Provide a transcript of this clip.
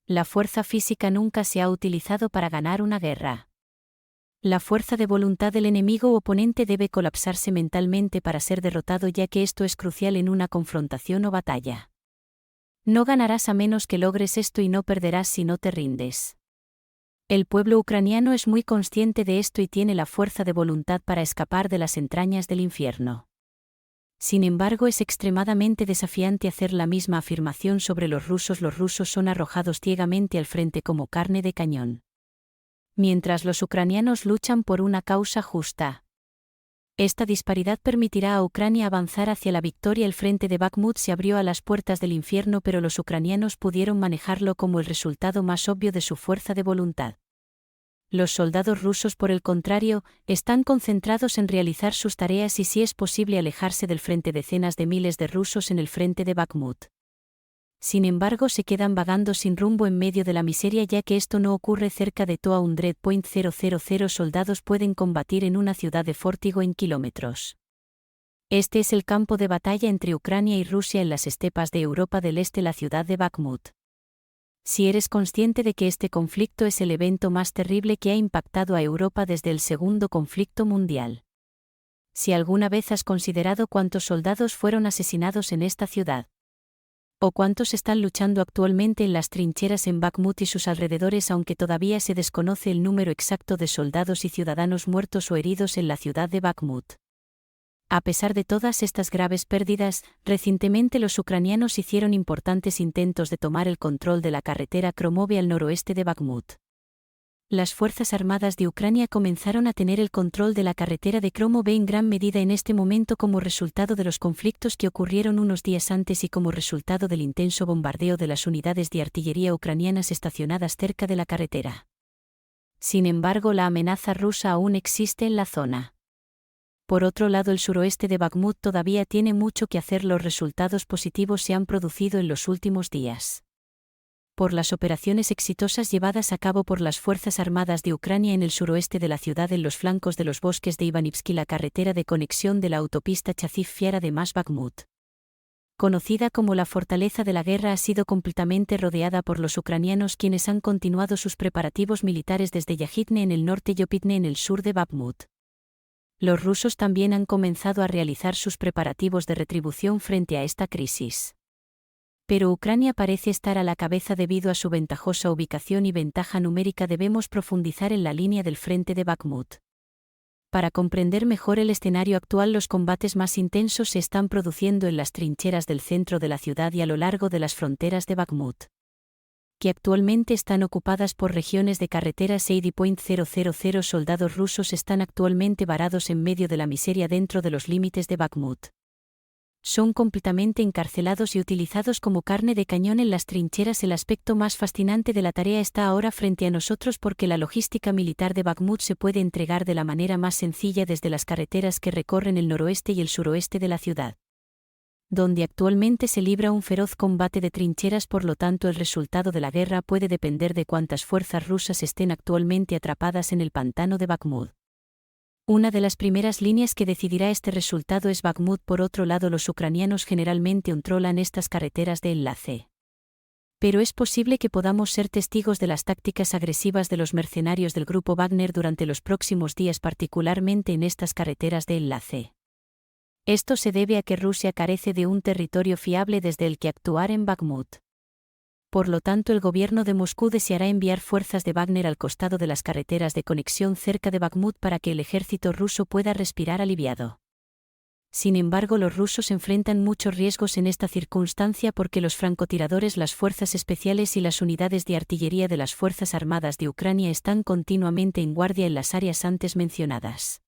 La fuerza física nunca se ha utilizado para ganar una guerra. La fuerza de voluntad del enemigo o oponente debe colapsarse mentalmente para ser derrotado, ya que esto es crucial en una confrontación o batalla. No ganarás a menos que logres esto y no perderás si no te rindes. El pueblo ucraniano es muy consciente de esto y tiene la fuerza de voluntad para escapar de las entrañas del infierno. Sin embargo, es extremadamente desafiante hacer la misma afirmación sobre los rusos. Los rusos son arrojados ciegamente al frente como carne de cañón, mientras los ucranianos luchan por una causa justa. Esta disparidad permitirá a Ucrania avanzar hacia la victoria. El frente de Bakhmut se abrió a las puertas del infierno, pero los ucranianos pudieron manejarlo como el resultado más obvio de su fuerza de voluntad. Los soldados rusos, por el contrario, están concentrados en realizar sus tareas y, si es posible, alejarse del frente. Decenas de miles de rusos en el frente de Bakhmut, sin embargo, se quedan vagando sin rumbo en medio de la miseria, ya que esto no ocurre cerca de Toa Undred. 000 soldados pueden combatir en una ciudad de Fórtigo en kilómetros. Este es el campo de batalla entre Ucrania y Rusia en las estepas de Europa del Este, la ciudad de Bakhmut. Si eres consciente de que este conflicto es el evento más terrible que ha impactado a Europa desde el Segundo Conflicto Mundial. Si alguna vez has considerado cuántos soldados fueron asesinados en esta ciudad, o cuántos están luchando actualmente en las trincheras en Bakhmut y sus alrededores, aunque todavía se desconoce el número exacto de soldados y ciudadanos muertos o heridos en la ciudad de Bakhmut. A pesar de todas estas graves pérdidas, recientemente los ucranianos hicieron importantes intentos de tomar el control de la carretera Kromove al noroeste de Bakhmut. Las Fuerzas Armadas de Ucrania comenzaron a tener el control de la carretera de Kromove en gran medida en este momento como resultado de los conflictos que ocurrieron unos días antes y como resultado del intenso bombardeo de las unidades de artillería ucranianas estacionadas cerca de la carretera. Sin embargo, la amenaza rusa aún existe en la zona. Por otro lado, el suroeste de Bakhmut todavía tiene mucho que hacer. Los resultados positivos se han producido en los últimos días por las operaciones exitosas llevadas a cabo por las Fuerzas Armadas de Ucrania en el suroeste de la ciudad, en los flancos de los bosques de Ivanivsky. La carretera de conexión de la autopista Chaziv-Fiara de Bakhmut, conocida como la fortaleza de la guerra, ha sido completamente rodeada por los ucranianos, quienes han continuado sus preparativos militares desde Yajitne en el norte y Yopitne en el sur de Bakhmut. Los rusos también han comenzado a realizar sus preparativos de retribución frente a esta crisis. Pero Ucrania parece estar a la cabeza debido a su ventajosa ubicación y ventaja numérica. Debemos profundizar en la línea del frente de Bakhmut. Para comprender mejor el escenario actual, los combates más intensos se están produciendo en las trincheras del centro de la ciudad y a lo largo de las fronteras de Bakhmut, que actualmente están ocupadas por regiones de carretera. 000 soldados rusos están actualmente varados en medio de la miseria dentro de los límites de Bakhmut. Son completamente encarcelados y utilizados como carne de cañón en las trincheras. El aspecto más fascinante de la tarea está ahora frente a nosotros, porque la logística militar de Bakhmut se puede entregar de la manera más sencilla desde las carreteras que recorren el noroeste y el suroeste de la ciudad, donde actualmente se libra un feroz combate de trincheras. Por lo tanto, el resultado de la guerra puede depender de cuántas fuerzas rusas estén actualmente atrapadas en el pantano de Bakhmut. Una de las primeras líneas que decidirá este resultado es Bakhmut. Por otro lado, los ucranianos generalmente controlan estas carreteras de enlace. Pero es posible que podamos ser testigos de las tácticas agresivas de los mercenarios del grupo Wagner durante los próximos días, particularmente en estas carreteras de enlace. Esto se debe a que Rusia carece de un territorio fiable desde el que actuar en Bakhmut. Por lo tanto, el gobierno de Moscú deseará enviar fuerzas de Wagner al costado de las carreteras de conexión cerca de Bakhmut para que el ejército ruso pueda respirar aliviado. Sin embargo, los rusos enfrentan muchos riesgos en esta circunstancia, porque los francotiradores, las fuerzas especiales y las unidades de artillería de las Fuerzas Armadas de Ucrania están continuamente en guardia en las áreas antes mencionadas.